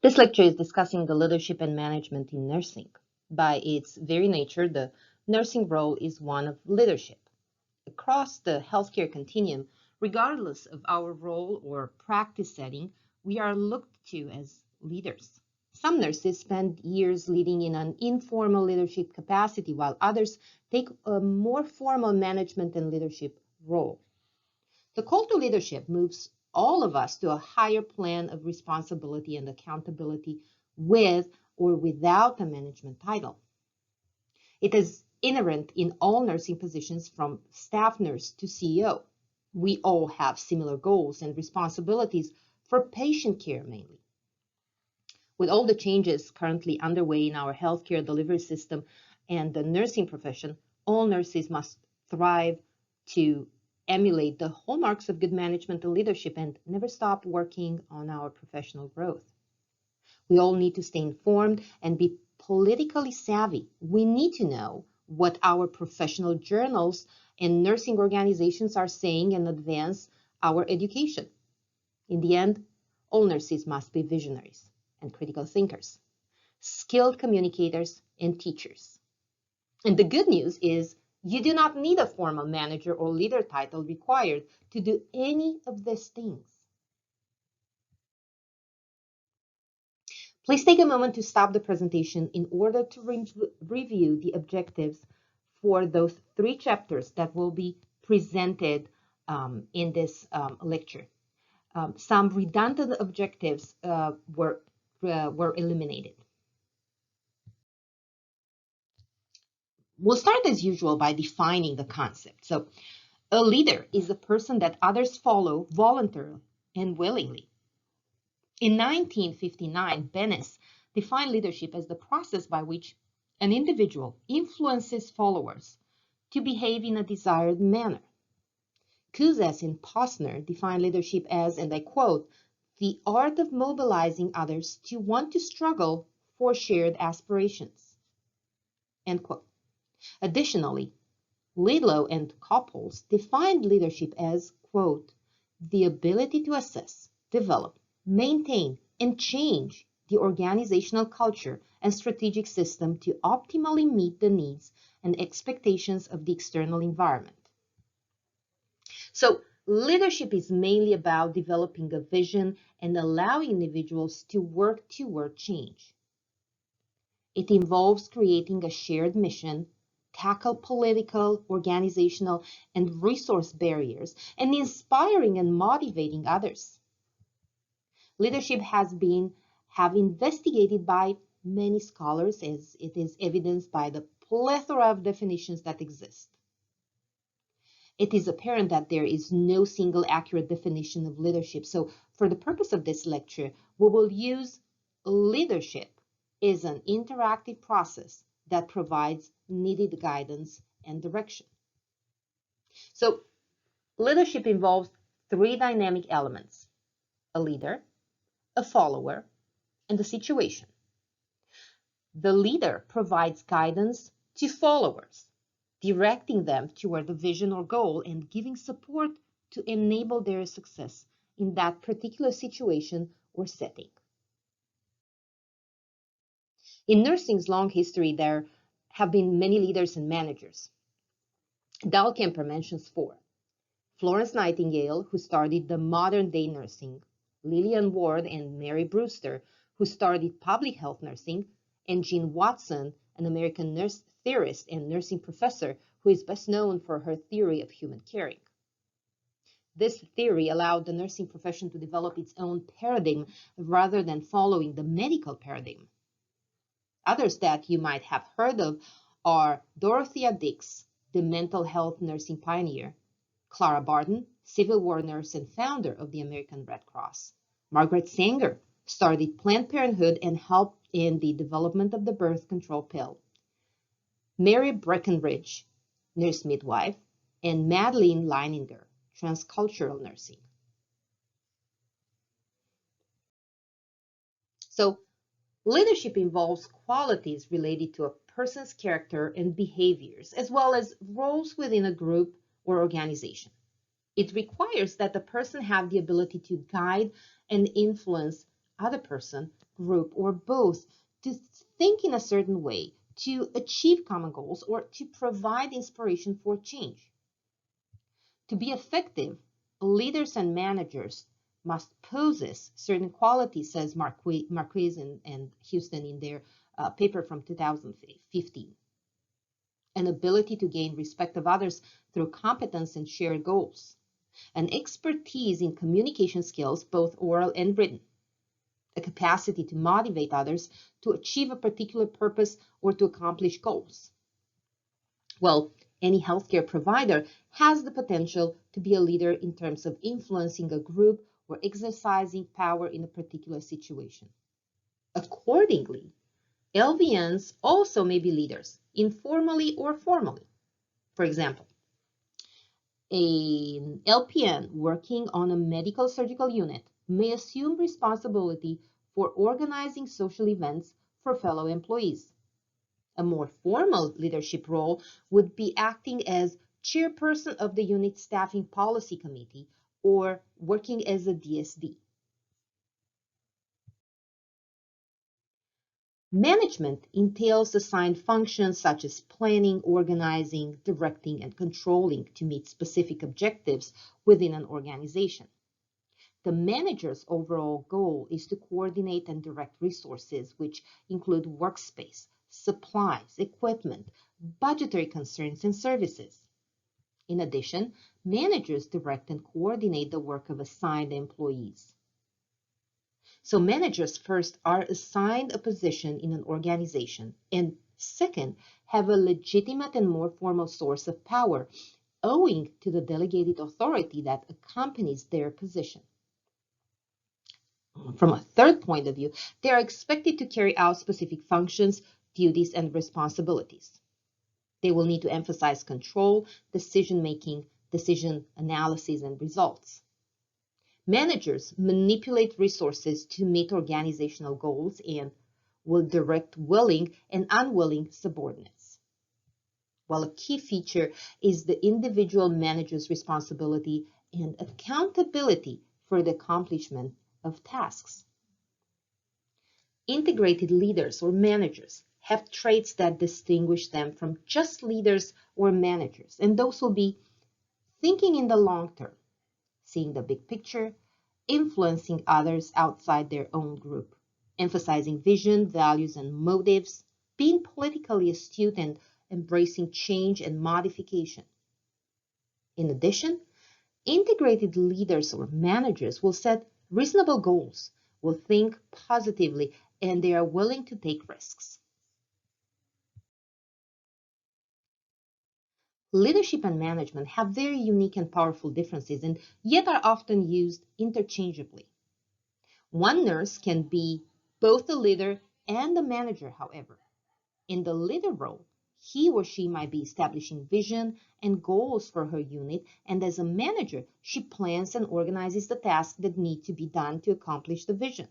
This lecture is discussing the leadership and management in nursing. By its very nature, the nursing role is one of leadership. Across the healthcare continuum, regardless of our role or practice setting, we are looked to as leaders. Some nurses spend years leading in an informal leadership capacity, while others take a more formal management and leadership role. The call to leadership moves all of us to a higher plane of responsibility and accountability with or without a management title. It is inherent in all nursing positions from staff nurse to CEO. We all have similar goals and responsibilities for patient care mainly. With all the changes currently underway in our healthcare delivery system and the nursing profession, all nurses must thrive to emulate the hallmarks of good management and leadership and never stop working on our professional growth. We all need to stay informed and be politically savvy. We need to know what our professional journals and nursing organizations are saying and advance our education. In the end, all nurses must be visionaries and critical thinkers, skilled communicators and teachers. And the good news is you do not need a formal manager or leader title required to do any of these things. Please take a moment to stop the presentation in order to review the objectives for those 3 chapters that will be presented in this lecture. Some redundant objectives were eliminated. We'll start as usual by defining the concept. So, a leader is a person that others follow voluntarily and willingly. In 1959, Bennis defined leadership as the process by which an individual influences followers to behave in a desired manner. Kuzes and Posner defined leadership as, and I quote, the art of mobilizing others to want to struggle for shared aspirations, end quote. Additionally, Lidlow and Couples defined leadership as, quote, the ability to assess, develop, maintain, and change the organizational culture and strategic system to optimally meet the needs and expectations of the external environment. So, leadership is mainly about developing a vision and allowing individuals to work toward change. It involves creating a shared mission, tackle political, organizational, and resource barriers, and inspiring and motivating others. Leadership have investigated by many scholars, as it is evidenced by the plethora of definitions that exist. It is apparent that there is no single accurate definition of leadership. So for the purpose of this lecture, we will use leadership as an interactive process that provides needed guidance and direction. So leadership involves 3 dynamic elements: a leader, a follower, and a situation. The leader provides guidance to followers, directing them toward the vision or goal and giving support to enable their success in that particular situation or setting. In nursing's long history, there have been many leaders and managers. Dahlkemper mentions 4. Florence Nightingale, who started the modern-day nursing, Lillian Ward and Mary Brewster, who started public health nursing, and Jean Watson, an American nurse theorist and nursing professor who is best known for her theory of human caring. This theory allowed the nursing profession to develop its own paradigm rather than following the medical paradigm. Others that you might have heard of are Dorothea Dix, the mental health nursing pioneer, Clara Barton, Civil War nurse and founder of the American Red Cross. Margaret Sanger started Planned Parenthood and helped in the development of the birth control pill. Mary Breckenridge, nurse midwife, and Madeleine Leininger, transcultural nursing. So, leadership involves qualities related to a person's character and behaviors, as well as roles within a group or organization. It requires that the person have the ability to guide and influence other person, group, or both to think in a certain way, to achieve common goals, or to provide inspiration for change. To be effective, leaders and managers must possess certain qualities, says Marquez and Houston in their paper from 2015. An ability to gain respect of others through competence and shared goals. An expertise in communication skills, both oral and written. A capacity to motivate others to achieve a particular purpose or to accomplish goals. Well, any healthcare provider has the potential to be a leader in terms of influencing a group or exercising power in a particular situation. Accordingly, LVNs also may be leaders, informally or formally. For example, an LPN working on a medical surgical unit may assume responsibility for organizing social events for fellow employees. A more formal leadership role would be acting as chairperson of the unit staffing policy committee or working as a DSD. Management entails assigned functions such as planning, organizing, directing, and controlling to meet specific objectives within an organization. The manager's overall goal is to coordinate and direct resources, which include workspace, supplies, equipment, budgetary concerns, and services. In addition, managers direct and coordinate the work of assigned employees. So managers first are assigned a position in an organization, and second, have a legitimate and more formal source of power owing to the delegated authority that accompanies their position. From a third point of view, they are expected to carry out specific functions, duties, and responsibilities. They will need to emphasize control, decision-making, decision analysis, and results. Managers manipulate resources to meet organizational goals and will direct willing and unwilling subordinates. While a key feature is the individual manager's responsibility and accountability for the accomplishment of tasks. Integrated leaders or managers have traits that distinguish them from just leaders or managers, and those will be thinking in the long term, seeing the big picture, influencing others outside their own group, emphasizing vision, values, and motives, being politically astute and embracing change and modification. In addition, integrated leaders or managers will set reasonable goals, will think positively, and they are willing to take risks. Leadership and management have very unique and powerful differences and yet are often used interchangeably. One nurse can be both a leader and a manager, however. In the leader role, he or she might be establishing vision and goals for her unit, and as a manager, she plans and organizes the tasks that need to be done to accomplish the vision.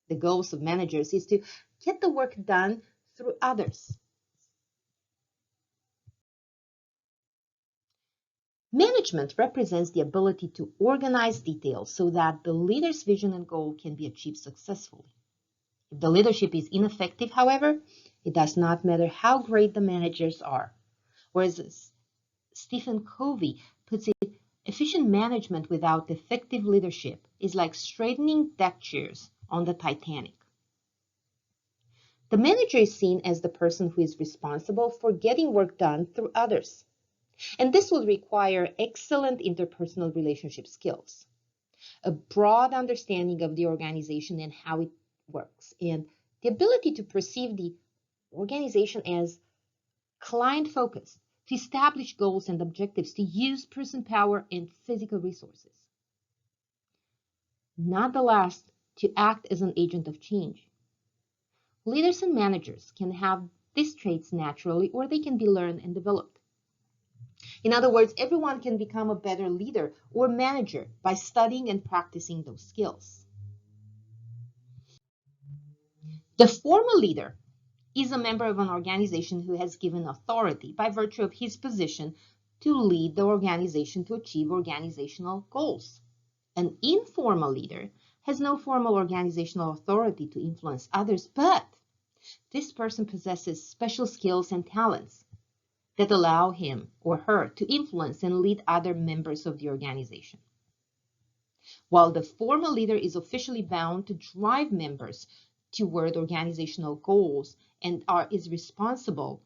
The goals of managers is to get the work done through others. Management represents the ability to organize details so that the leader's vision and goal can be achieved successfully. If the leadership is ineffective, however, it does not matter how great the managers are. Whereas Stephen Covey puts it, efficient management without effective leadership is like straightening deck chairs on the Titanic. The manager is seen as the person who is responsible for getting work done through others. And this will require excellent interpersonal relationship skills, a broad understanding of the organization and how it works, and the ability to perceive the organization as client-focused, to establish goals and objectives, to use person power and physical resources. Not the last, to act as an agent of change. Leaders and managers can have these traits naturally, or they can be learned and developed. In other words, everyone can become a better leader or manager by studying and practicing those skills. The formal leader is a member of an organization who has given authority by virtue of his position to lead the organization to achieve organizational goals. An informal leader has no formal organizational authority to influence others, but this person possesses special skills and talents that allow him or her to influence and lead other members of the organization. While the formal leader is officially bound to drive members toward organizational goals and is responsible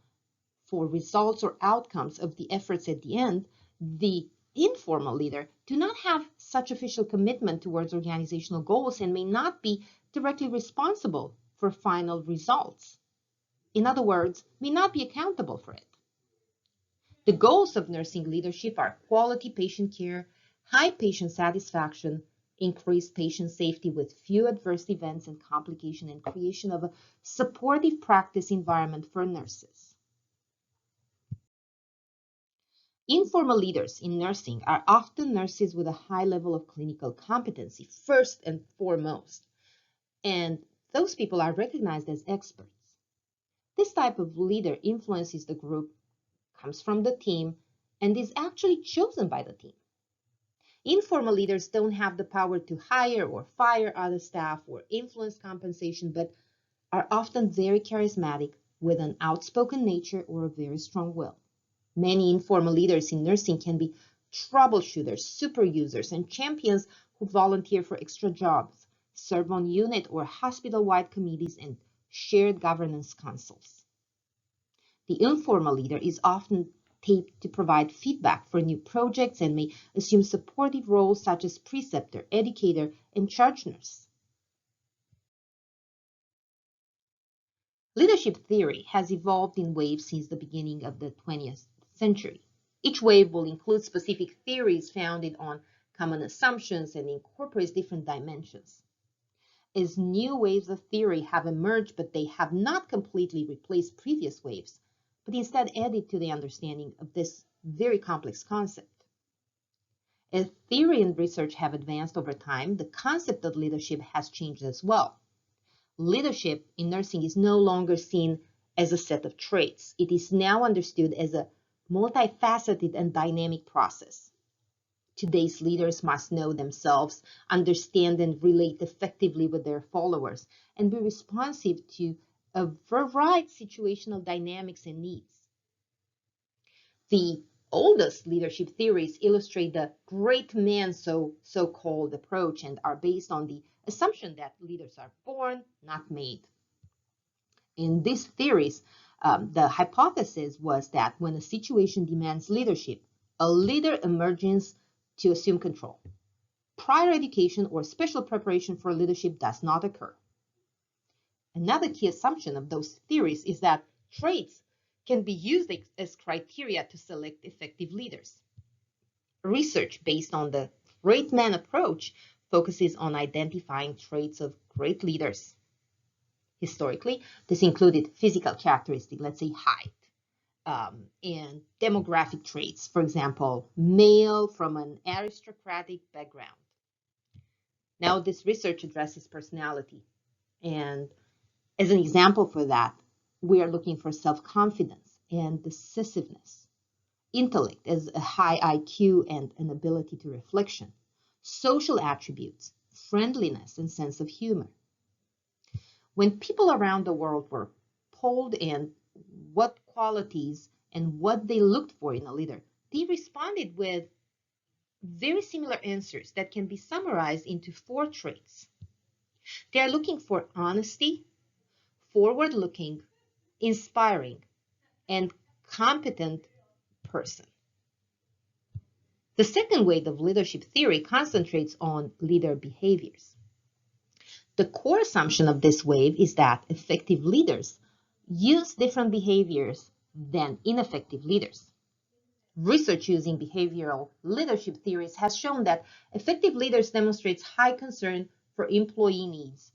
for results or outcomes of the efforts at the end, the informal leader do not have such official commitment towards organizational goals and may not be directly responsible for final results. In other words, may not be accountable for it. The goals of nursing leadership are quality patient care, high patient satisfaction, increased patient safety with few adverse events and complications, and creation of a supportive practice environment for nurses. Informal leaders in nursing are often nurses with a high level of clinical competency, first and foremost, and those people are recognized as experts. This type of leader influences the group, comes from the team, and is actually chosen by the team. Informal leaders don't have the power to hire or fire other staff or influence compensation, but are often very charismatic with an outspoken nature or a very strong will. Many informal leaders in nursing can be troubleshooters, super users, and champions who volunteer for extra jobs, serve on unit or hospital-wide committees, and shared governance councils. The informal leader is often taped to provide feedback for new projects and may assume supportive roles such as preceptor, educator, and charge nurse. Leadership theory has evolved in waves since the beginning of the 20th century. Each wave will include specific theories founded on common assumptions and incorporates different dimensions. As new waves of theory have emerged, but they have not completely replaced previous waves, but instead added to the understanding of this very complex concept. As theory and research have advanced over time, the concept of leadership has changed as well. Leadership in nursing is no longer seen as a set of traits. It is now understood as a multifaceted and dynamic process. Today's leaders must know themselves, understand and relate effectively with their followers, and be responsive to a variety of situational dynamics and needs. The oldest leadership theories illustrate the great man so-called approach and are based on the assumption that leaders are born, not made. In these theories, the hypothesis was that when a situation demands leadership, a leader emerges to assume control. Prior education or special preparation for leadership does not occur. Another key assumption of those theories is that traits can be used as criteria to select effective leaders. Research based on the great man approach focuses on identifying traits of great leaders. Historically, this included physical characteristics, let's say height, and demographic traits, for example, male from an aristocratic background. Now, this research addresses personality, and as an example for that, we are looking for self-confidence and decisiveness, intellect as a high IQ and an ability to reflection, social attributes, friendliness, and sense of humor. When people around the world were polled in what qualities and what they looked for in a leader, they responded with very similar answers that can be summarized into 4 traits. They are looking for honesty, forward-looking, inspiring, and competent person. The second wave of leadership theory concentrates on leader behaviors. The core assumption of this wave is that effective leaders use different behaviors than ineffective leaders. Research using behavioral leadership theories has shown that effective leaders demonstrate high concern for employee needs,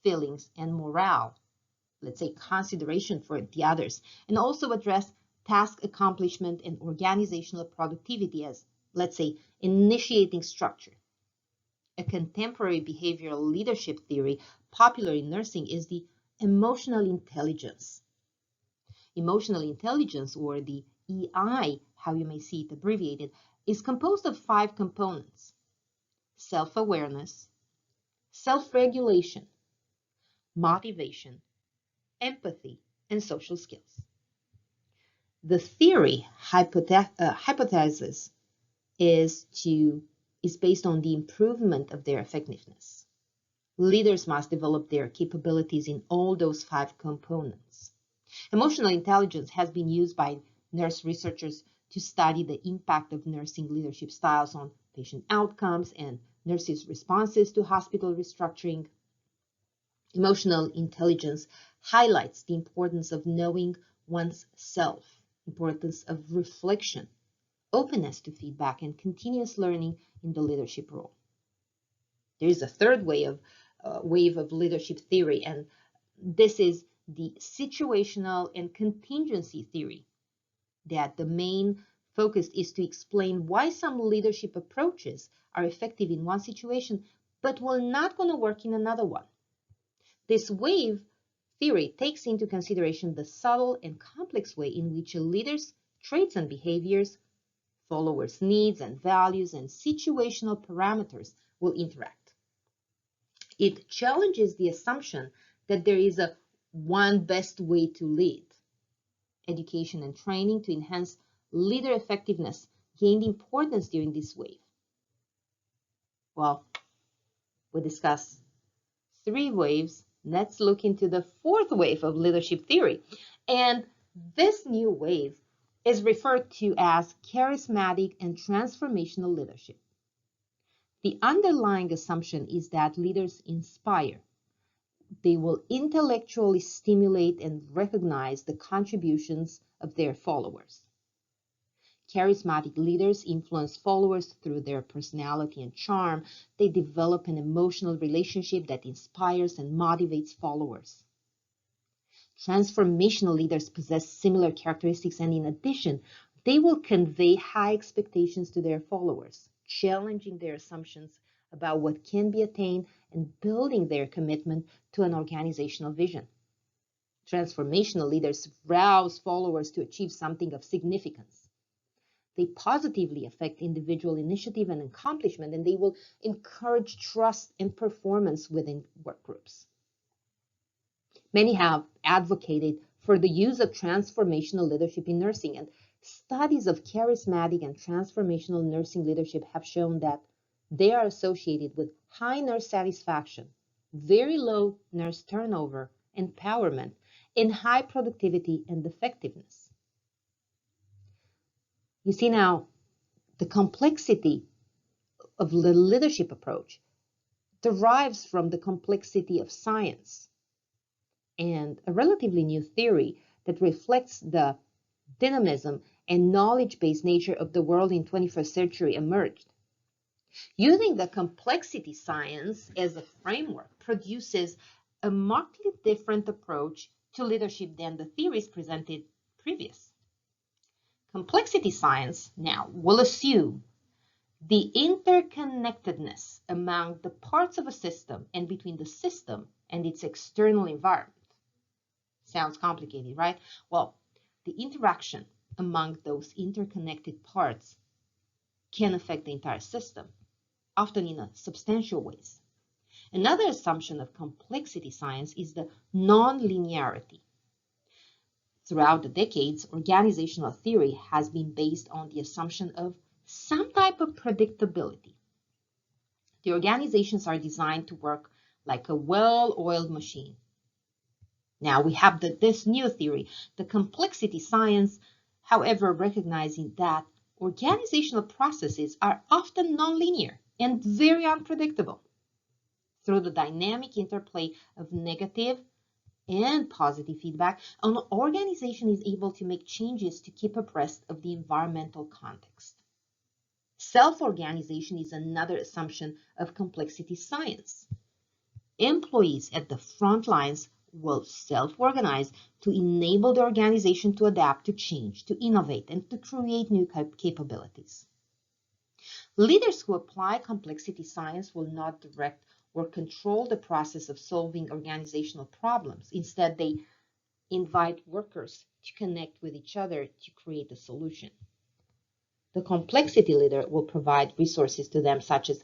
feelings, and morale, let's say consideration for the others, and also address task accomplishment and organizational productivity as, let's say, initiating structure. A contemporary behavioral leadership theory popular in nursing is the emotional intelligence. Emotional intelligence, or the EI, how you may see it abbreviated, is composed of 5 components: self-awareness, self-regulation, motivation, empathy, and social skills. The theory hypothesis is based on the improvement of their effectiveness. Leaders must develop their capabilities in all those 5 components. Emotional intelligence has been used by nurse researchers to study the impact of nursing leadership styles on patient outcomes and nurses' responses to hospital restructuring. Emotional intelligence highlights the importance of knowing one's self, importance of reflection, openness to feedback, and continuous learning in the leadership role. There is a third wave of leadership theory, and this is the situational and contingency theory, that the main focus is to explain why some leadership approaches are effective in one situation, but will not going to work in another one. This wave theory takes into consideration the subtle and complex way in which a leader's traits and behaviors, followers' needs and values, and situational parameters will interact. It challenges the assumption that there is a one best way to lead. Education and training to enhance leader effectiveness gained importance during this wave. Well, we discussed 3 waves. Let's look into the 4th wave of leadership theory. And this new wave is referred to as charismatic and transformational leadership. The underlying assumption is that leaders inspire. They will intellectually stimulate and recognize the contributions of their followers. Charismatic leaders influence followers through their personality and charm. They develop an emotional relationship that inspires and motivates followers. Transformational leaders possess similar characteristics, and in addition, they will convey high expectations to their followers, challenging their assumptions about what can be attained and building their commitment to an organizational vision. Transformational leaders rouse followers to achieve something of significance. They positively affect individual initiative and accomplishment, and they will encourage trust and performance within work groups. Many have advocated for the use of transformational leadership in nursing, and studies of charismatic and transformational nursing leadership have shown that they are associated with high nurse satisfaction, very low nurse turnover, empowerment, and high productivity and effectiveness. You see now, the complexity of the leadership approach derives from the complexity of science and a relatively new theory that reflects the dynamism and knowledge-based nature of the world in 21st century emerged. Using the complexity science as a framework produces a markedly different approach to leadership than the theories presented previous. Complexity science now will assume the interconnectedness among the parts of a system and between the system and its external environment. Sounds complicated, right? Well, the interaction among those interconnected parts can affect the entire system, often in substantial ways. Another assumption of complexity science is the non-linearity. Throughout the decades, organizational theory has been based on the assumption of some type of predictability. The organizations are designed to work like a well-oiled machine. Now we have this new theory, the complexity science, however, recognizing that organizational processes are often nonlinear and very unpredictable. Through the dynamic interplay of negative and positive feedback, an organization is able to make changes to keep abreast of the environmental context. Self-organization is another assumption of complexity science. Employees at the front lines will self-organize to enable the organization to adapt to change, to innovate, and to create new capabilities. Leaders who apply complexity science will not direct or control the process of solving organizational problems. Instead, they invite workers to connect with each other to create a solution. The complexity leader will provide resources to them, such as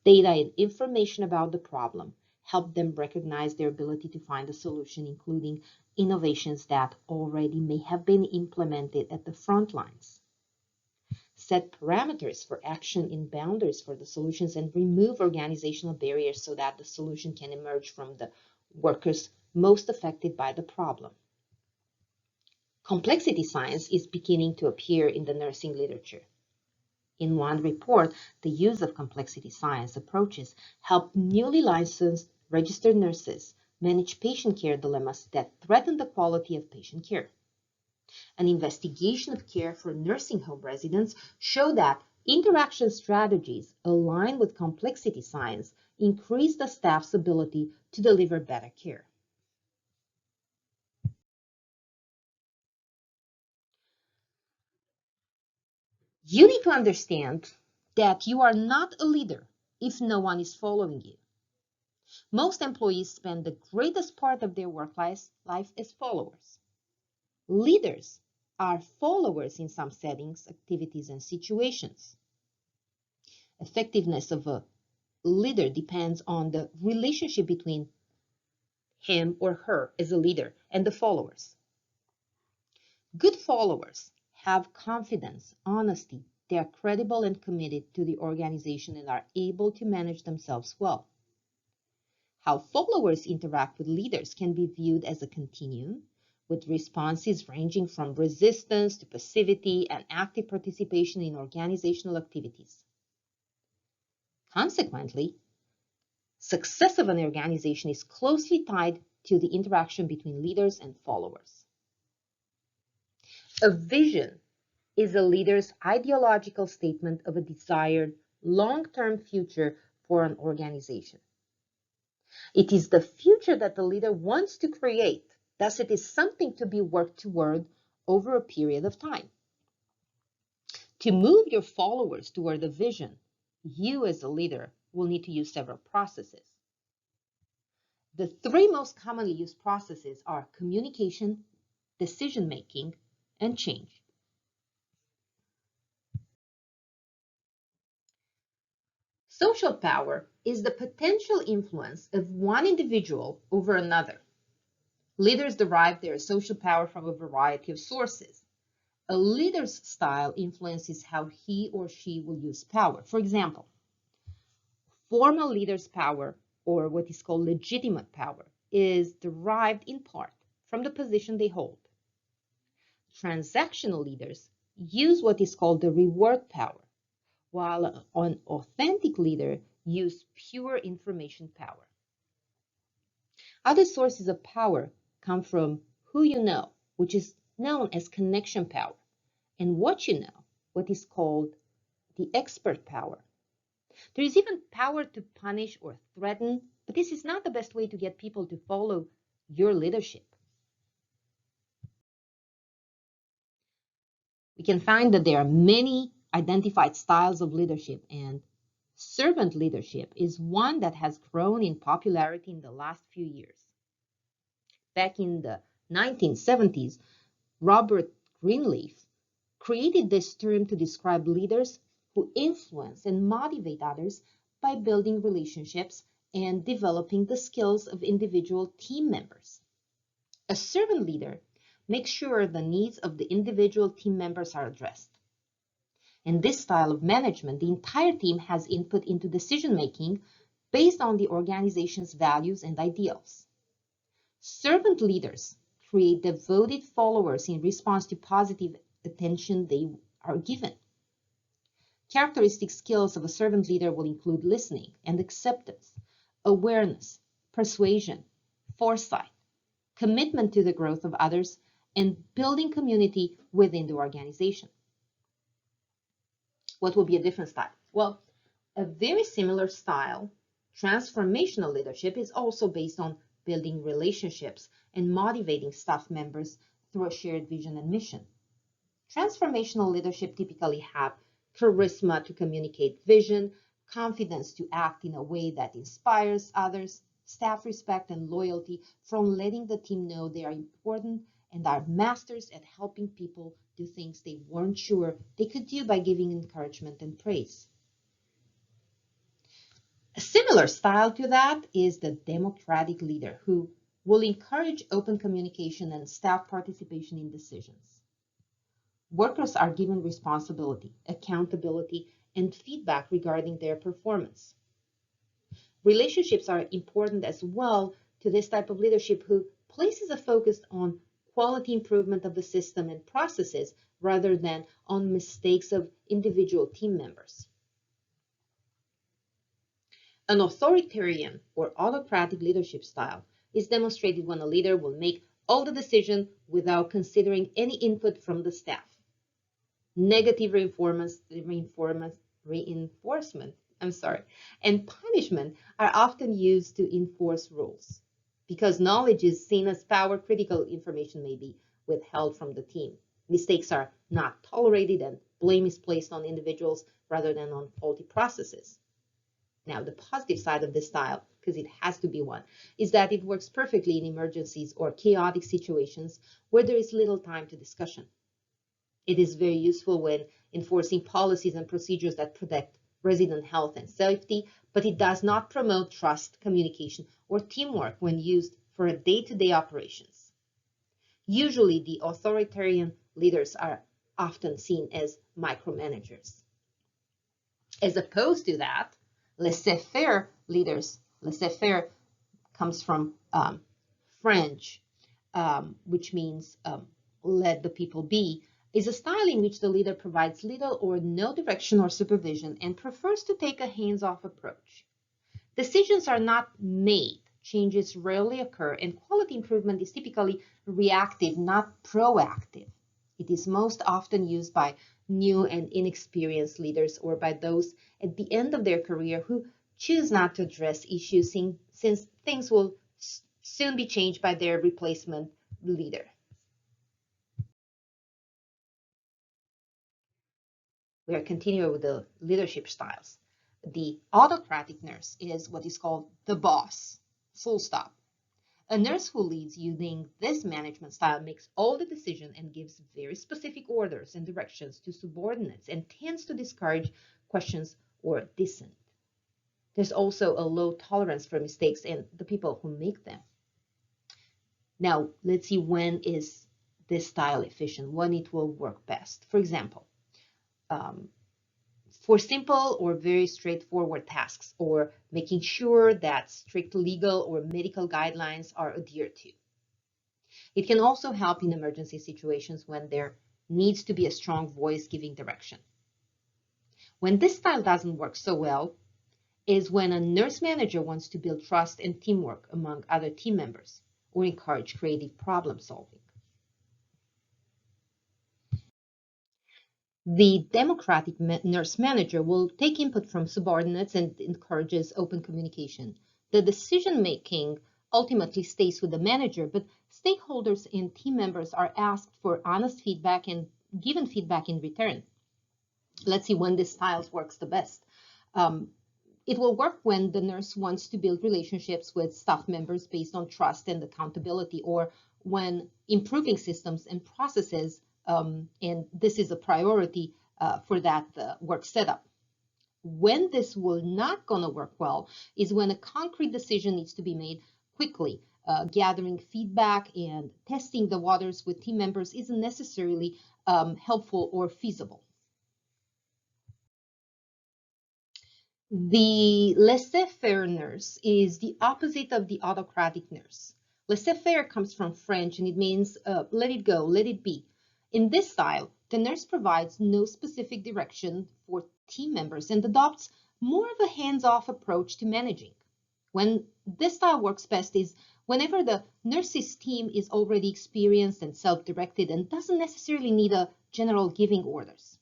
Data and information about the problem help them recognize their ability to find a solution, including innovations that already may have been implemented at the front lines. Set parameters for action and boundaries for the solutions, and remove organizational barriers so that the solution can emerge from the workers most affected by the problem. Complexity science is beginning to appear in the nursing literature. In one report, the use of complexity science approaches helped newly licensed registered nurses manage patient care dilemmas that threaten the quality of patient care. An investigation of care for nursing home residents showed that interaction strategies aligned with complexity science increase the staff's ability to deliver better care. You need to understand that you are not a leader if no one is following you. Most employees spend the greatest part of their work life as followers. Leaders are followers in some settings, activities, and situations. Effectiveness of a leader depends on the relationship between him or her as a leader and the followers. Good followers have confidence, honesty, they are credible and committed to the organization and are able to manage themselves well. How followers interact with leaders can be viewed as a continuum, with responses ranging from resistance to passivity and active participation in organizational activities. Consequently, success of an organization is closely tied to the interaction between leaders and followers. A vision is a leader's ideological statement of a desired long-term future for an organization. It is the future that the leader wants to create, thus it is something to be worked toward over a period of time. To move your followers toward the vision, you as a leader will need to use several processes. The three most commonly used processes are communication, decision-making, and change. Social power is the potential influence of one individual over another. Leaders derive their social power from a variety of sources. A leader's style influences how he or she will use power. For example, formal leaders' power, or what is called legitimate power, is derived in part from the position they hold. Transactional leaders use what is called the reward power, while an authentic leader uses pure information power. Other sources of power come from who you know, which is known as connection power, and what you know, what is called the expert power. There is even power to punish or threaten, but this is not the best way to get people to follow your leadership. We can find that there are many identified styles of leadership, and servant leadership is one that has grown in popularity in the last few years. Back in the 1970s, Robert Greenleaf created this term to describe leaders who influence and motivate others by building relationships and developing the skills of individual team members. A servant leader makes sure the needs of the individual team members are addressed. In this style of management, the entire team has input into decision-making based on the organization's values and ideals. Servant leaders create devoted followers in response to positive attention they are given. Characteristic skills of a servant leader will include listening and acceptance, awareness, persuasion, foresight, commitment to the growth of others, and building community within the organization. What will be a different style? Well, a very similar style, transformational leadership, is also based on building relationships and motivating staff members through a shared vision and mission. Transformational leadership typically have charisma to communicate vision, confidence to act in a way that inspires others, staff respect and loyalty from letting the team know they are important, and are masters at helping people do things they weren't sure they could do by giving encouragement and praise. A similar style to that is the democratic leader who will encourage open communication and staff participation in decisions. Workers are given responsibility, accountability, and feedback regarding their performance. Relationships are important as well to this type of leadership who places a focus on quality improvement of the system and processes rather than on mistakes of individual team members. An authoritarian or autocratic leadership style is demonstrated when a leader will make all the decisions without considering any input from the staff. Negative reinforcement, and punishment are often used to enforce rules. Because knowledge is seen as power, critical information may be withheld from the team. Mistakes are not tolerated and blame is placed on individuals rather than on faulty processes. Now, the positive side of this style, because it has to be one, is that it works perfectly in emergencies or chaotic situations where there is little time to discussion. It is very useful when enforcing policies and procedures that protect resident health and safety, but it does not promote trust, communication, or teamwork when used for day-to-day operations. Usually, the authoritarian leaders are often seen as micromanagers. As opposed to that, laissez-faire leaders, laissez-faire comes from French, which means let the people be, is a style in which the leader provides little or no direction or supervision and prefers to take a hands-off approach. Decisions are not made, changes rarely occur, and quality improvement is typically reactive, not proactive. It is most often used by new and inexperienced leaders or by those at the end of their career who choose not to address issues since things will soon be changed by their replacement leader. We are continuing with the leadership styles. The autocratic nurse is what is called the boss, full stop. A nurse who leads using this management style makes all the decisions and gives very specific orders and directions to subordinates and tends to discourage questions or dissent. There's also a low tolerance for mistakes and the people who make them. Now, let's see when is this style efficient, when it will work best. For example, for simple or very straightforward tasks, or making sure that strict legal or medical guidelines are adhered to. It can also help in emergency situations when there needs to be a strong voice giving direction. When this style doesn't work so well is when a nurse manager wants to build trust and teamwork among other team members or encourage creative problem solving. The democratic nurse manager will take input from subordinates and encourages open communication. The decision-making ultimately stays with the manager, but stakeholders and team members are asked for honest feedback and given feedback in return. Let's see when this style works the best. It will work when the nurse wants to build relationships with staff members based on trust and accountability, or when improving systems and processes, and this is a priority for that work setup. When this will not going to work well is when a concrete decision needs to be made quickly. Gathering feedback and testing the waters with team members isn't necessarily helpful or feasible. The laissez-faire nurse is the opposite of the autocratic nurse. Laissez-faire comes from French and it means let it go, let it be. In this style, the nurse provides no specific direction for team members and adopts more of a hands-off approach to managing. When this style works best is whenever the nurse's team is already experienced and self-directed and doesn't necessarily need a general giving orders.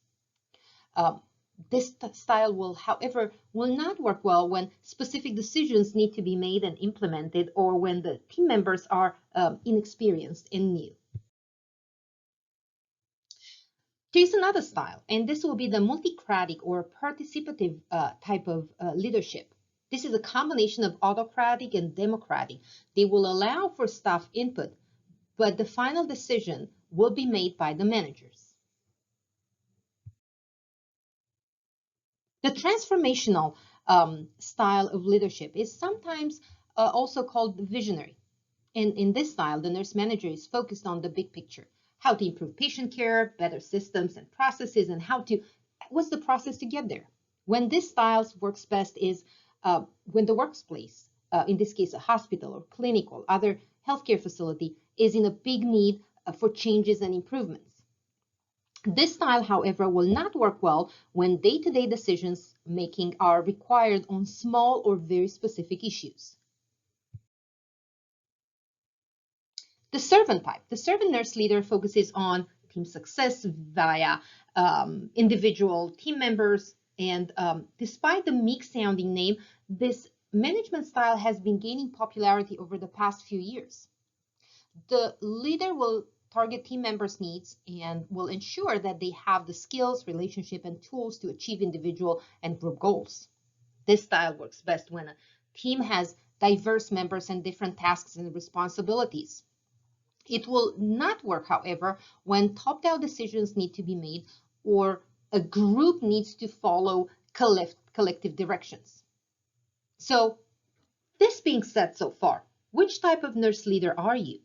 This style will, however, will not work well when specific decisions need to be made and implemented or when the team members are inexperienced and new. There's another style, and this will be the multicratic or participative type of leadership. This is a combination of autocratic and democratic. They will allow for staff input, but the final decision will be made by the managers. The transformational style of leadership is sometimes also called visionary. In this style, the nurse manager is focused on the big picture, how to improve patient care, better systems and processes, and what's the process to get there. When this style works best is when the workplace, in this case, a hospital or clinic or other healthcare facility, is in a big need for changes and improvements. This style, however, will not work well when day-to-day decisions making are required on small or very specific issues. The servant type. The servant nurse leader focuses on team success via individual team members. And despite the mixed sounding name, this management style has been gaining popularity over the past few years. The leader will target team members' needs and will ensure that they have the skills, relationship, and tools to achieve individual and group goals. This style works best when a team has diverse members and different tasks and responsibilities. It will not work, however, when top-down decisions need to be made or a group needs to follow collective directions. So, this being said so far, which type of nurse leader are you?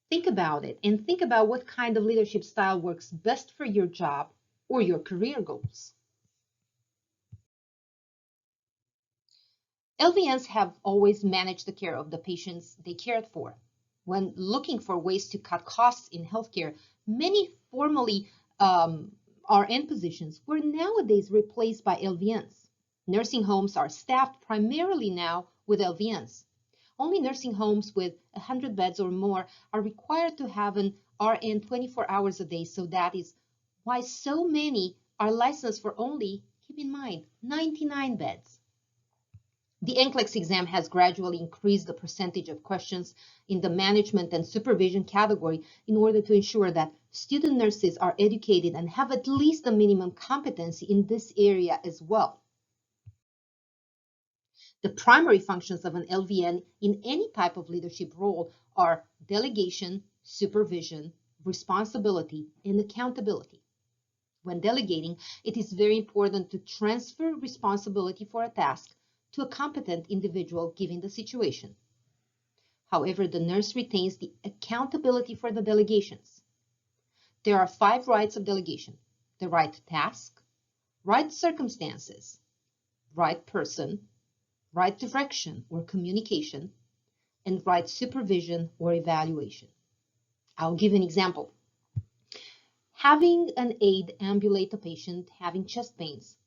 Think about it and think about what kind of leadership style works best for your job or your career goals. LVNs have always managed the care of the patients they cared for. When looking for ways to cut costs in healthcare, many formerly RN positions were nowadays replaced by LVNs. Nursing homes are staffed primarily now with LVNs. Only nursing homes with 100 beds or more are required to have an RN 24 hours a day, so that is why so many are licensed for only, keep in mind, 99 beds. The NCLEX exam has gradually increased the percentage of questions in the management and supervision category in order to ensure that student nurses are educated and have at least the minimum competency in this area as well. The primary functions of an LVN in any type of leadership role are delegation, supervision, responsibility, and accountability. When delegating, it is very important to transfer responsibility for a task to a competent individual given the situation. However, the nurse retains the accountability for the delegations. There are 5 rights of delegation: the right task, right circumstances, right person, right direction or communication, and right supervision or evaluation. I'll give an example. Having an aide ambulate a patient having chest pains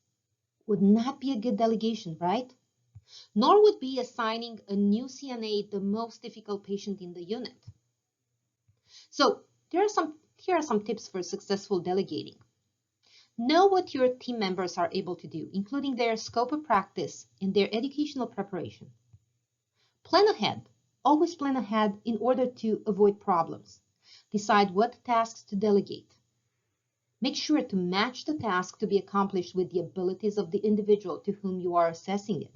would not be a good delegation, right? Nor would be assigning a new CNA the most difficult patient in the unit. So here are some tips for successful delegating. Know what your team members are able to do, including their scope of practice and their educational preparation. Plan ahead. Always plan ahead in order to avoid problems. Decide what tasks to delegate. Make sure to match the task to be accomplished with the abilities of the individual to whom you are assessing it.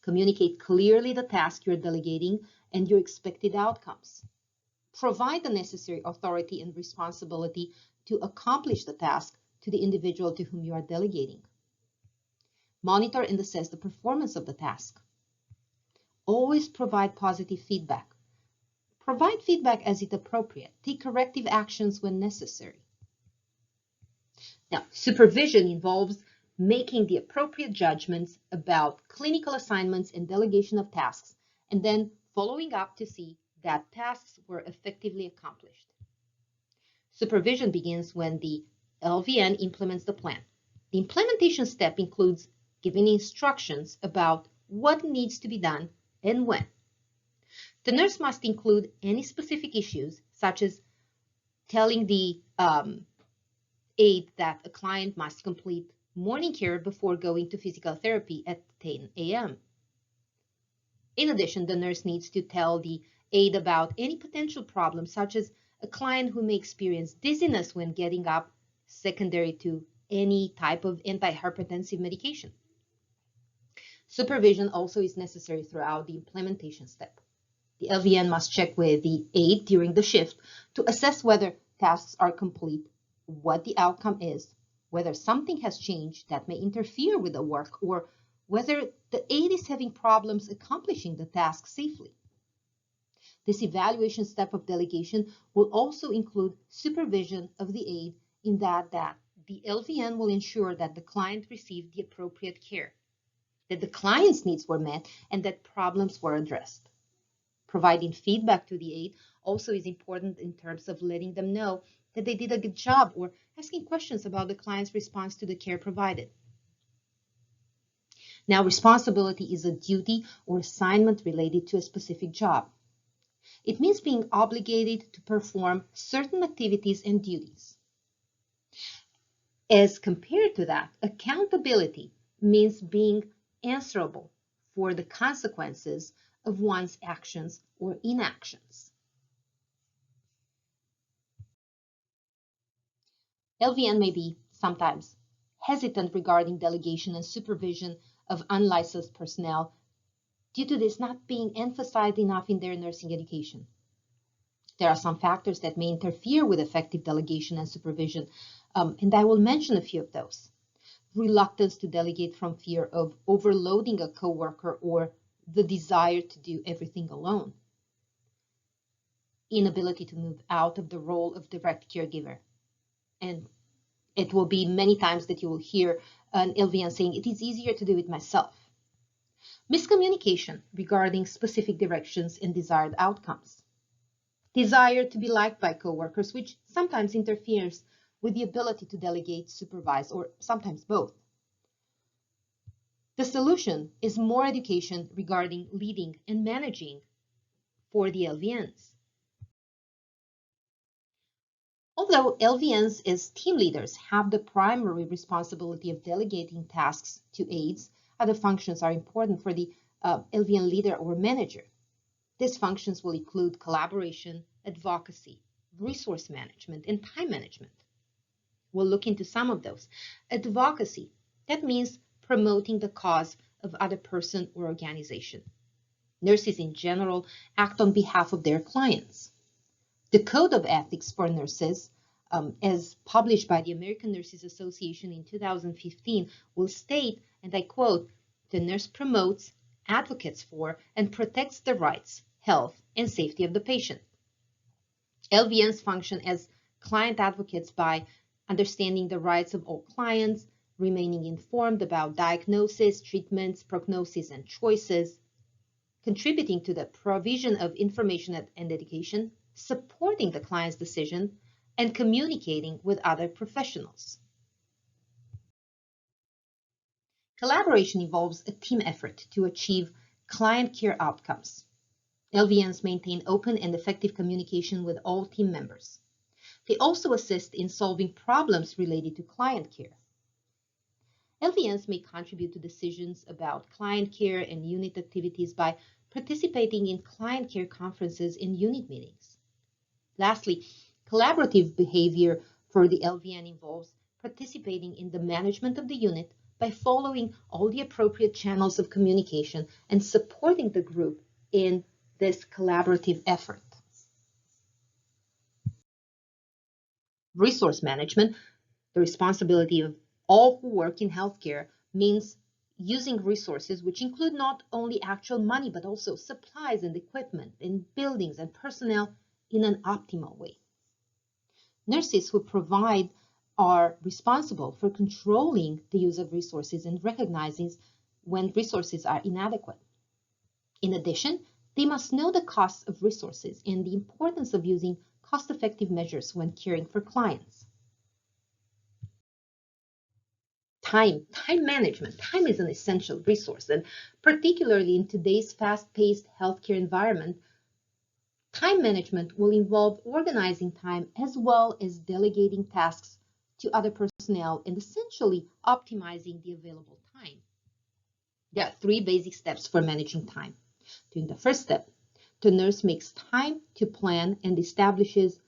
Communicate clearly the task you're delegating and your expected outcomes. Provide the necessary authority and responsibility to accomplish the task to the individual to whom you are delegating. Monitor and assess the performance of the task. Always provide positive feedback. Provide feedback as it appropriate. Take corrective actions when necessary. Now, supervision involves making the appropriate judgments about clinical assignments and delegation of tasks, and then following up to see that tasks were effectively accomplished. Supervision begins when the LVN implements the plan. The implementation step includes giving instructions about what needs to be done and when. The nurse must include any specific issues, such as telling the aide that a client must complete morning care before going to physical therapy at 10 a.m. In addition, the nurse needs to tell the aide about any potential problems, such as a client who may experience dizziness when getting up, secondary to any type of antihypertensive medication. Supervision also is necessary throughout the implementation step. The LVN must check with the aide during the shift to assess whether tasks are complete, what the outcome is, whether something has changed that may interfere with the work, or whether the aide is having problems accomplishing the task safely. This evaluation step of delegation will also include supervision of the aide in that the LVN will ensure that the client received the appropriate care, that the client's needs were met, and that problems were addressed. Providing feedback to the aide also is important in terms of letting them know that they did a good job or asking questions about the client's response to the care provided. Now, responsibility is a duty or assignment related to a specific job. It means being obligated to perform certain activities and duties. As compared to that, accountability means being answerable for the consequences of one's actions or inactions. LVN may be sometimes hesitant regarding delegation and supervision of unlicensed personnel due to this not being emphasized enough in their nursing education. There are some factors that may interfere with effective delegation and supervision, and I will mention a few of those. Reluctance to delegate from fear of overloading a coworker or the desire to do everything alone. Inability to move out of the role of direct caregiver. And it will be many times that you will hear an LVN saying, it is easier to do it myself. Miscommunication regarding specific directions and desired outcomes. Desire to be liked by coworkers, which sometimes interferes with the ability to delegate, supervise, or sometimes both. The solution is more education regarding leading and managing for the LVNs. Although LVNs as team leaders have the primary responsibility of delegating tasks to aides, other functions are important for the LVN leader or manager. These functions will include collaboration, advocacy, resource management, and time management. We'll look into some of those. Advocacy, that means promoting the cause of other person or organization. Nurses in general act on behalf of their clients. The Code of Ethics for Nurses, as published by the American Nurses Association in 2015, will state, and I quote, "The nurse promotes, advocates for, and protects the rights, health, and safety of the patient." LVNs function as client advocates by understanding the rights of all clients, remaining informed about diagnosis, treatments, prognosis, and choices, contributing to the provision of information and education, supporting the client's decision, and communicating with other professionals. Collaboration involves a team effort to achieve client care outcomes. LVNs maintain open and effective communication with all team members. They also assist in solving problems related to client care. LVNs may contribute to decisions about client care and unit activities by participating in client care conferences and unit meetings. Lastly, collaborative behavior for the LVN involves participating in the management of the unit by following all the appropriate channels of communication and supporting the group in this collaborative effort. Resource management, the responsibility of all who work in healthcare, means using resources which include not only actual money but also supplies and equipment and buildings and personnel in an optimal way. Nurses who provide are responsible for controlling the use of resources and recognizing when resources are inadequate. In addition, they must know the costs of resources and the importance of using cost-effective measures when caring for clients. Time management. Time is an essential resource, and particularly in today's fast-paced healthcare environment, time management will involve organizing time as well as delegating tasks to other personnel and essentially optimizing the available time. There are 3 basic steps for managing time. During the first step, the nurse makes time to plan and establishes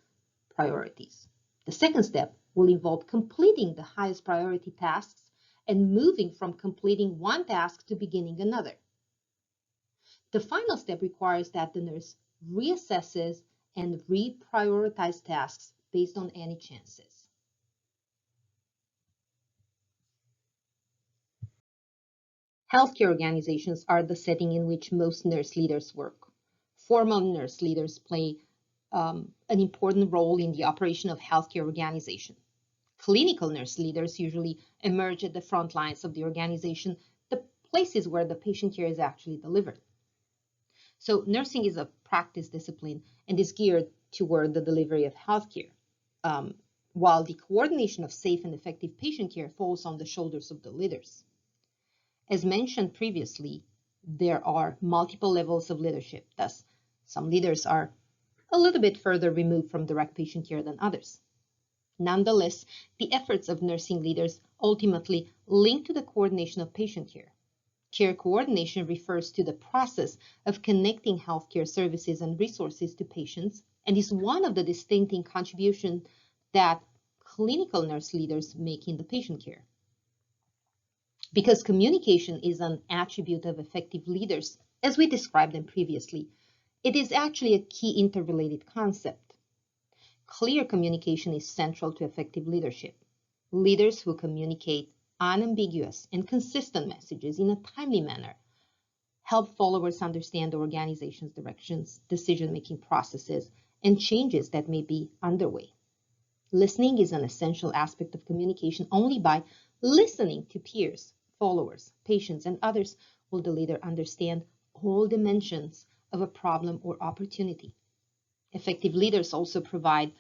priorities. The second step will involve completing the highest priority tasks and moving from completing one task to beginning another. The final step requires that the nurse reassesses and reprioritizes tasks based on any chances. Healthcare organizations are the setting in which most nurse leaders work. Formal nurse leaders play an important role in the operation of healthcare organization. Clinical nurse leaders usually emerge at the front lines of the organization, the places where the patient care is actually delivered. So nursing is a practice discipline and is geared toward the delivery of healthcare, while the coordination of safe and effective patient care falls on the shoulders of the leaders. As mentioned previously, there are multiple levels of leadership. Thus, some leaders are a little bit further removed from direct patient care than others. Nonetheless, the efforts of nursing leaders ultimately link to the coordination of patient care. Care coordination refers to the process of connecting healthcare services and resources to patients and is one of the distinctive contributions that clinical nurse leaders make in the patient care. Because communication is an attribute of effective leaders, as we described them previously, it is actually a key interrelated concept. Clear communication is central to effective leadership. Leaders who communicate unambiguous and consistent messages in a timely manner help followers understand the organization's directions, decision-making processes, and changes that may be underway. Listening is an essential aspect of communication. Only by listening to peers, followers, patients, and others will the leader understand all dimensions of a problem or opportunity. Effective leaders also provide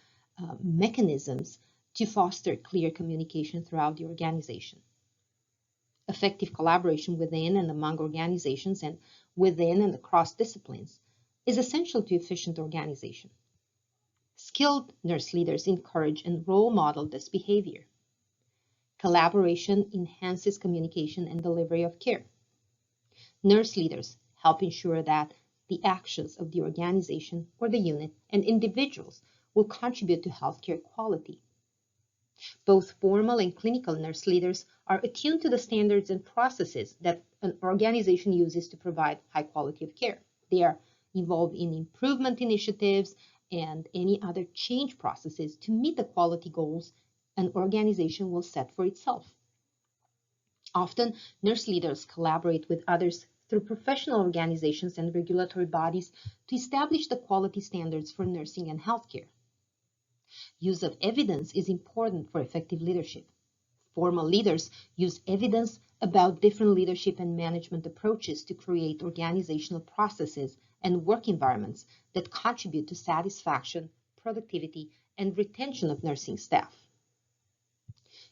mechanisms to foster clear communication throughout the organization. Effective collaboration within and among organizations and within and across disciplines is essential to efficient organization. Skilled nurse leaders encourage and role model this behavior. Collaboration enhances communication and delivery of care. Nurse leaders help ensure that the actions of the organization or the unit and individuals will contribute to healthcare quality. Both formal and clinical nurse leaders are attuned to the standards and processes that an organization uses to provide high quality of care. They are involved in improvement initiatives and any other change processes to meet the quality goals an organization will set for itself. Often, nurse leaders collaborate with others through professional organizations and regulatory bodies to establish the quality standards for nursing and healthcare. Use of evidence is important for effective leadership. Formal leaders use evidence about different leadership and management approaches to create organizational processes and work environments that contribute to satisfaction, productivity, and retention of nursing staff.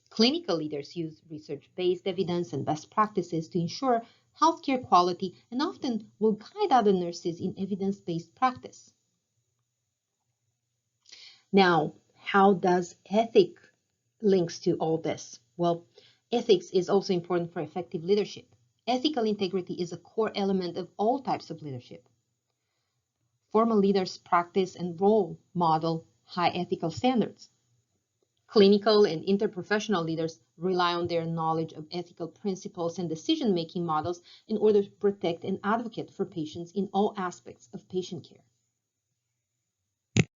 Clinical leaders use research-based evidence and best practices to ensure healthcare quality and often will guide other nurses in evidence-based practice. Now, how does ethics links to all this? Well, ethics is also important for effective leadership. Ethical integrity is a core element of all types of leadership. Formal leaders practice and role model high ethical standards. Clinical and interprofessional leaders rely on their knowledge of ethical principles and decision-making models in order to protect and advocate for patients in all aspects of patient care.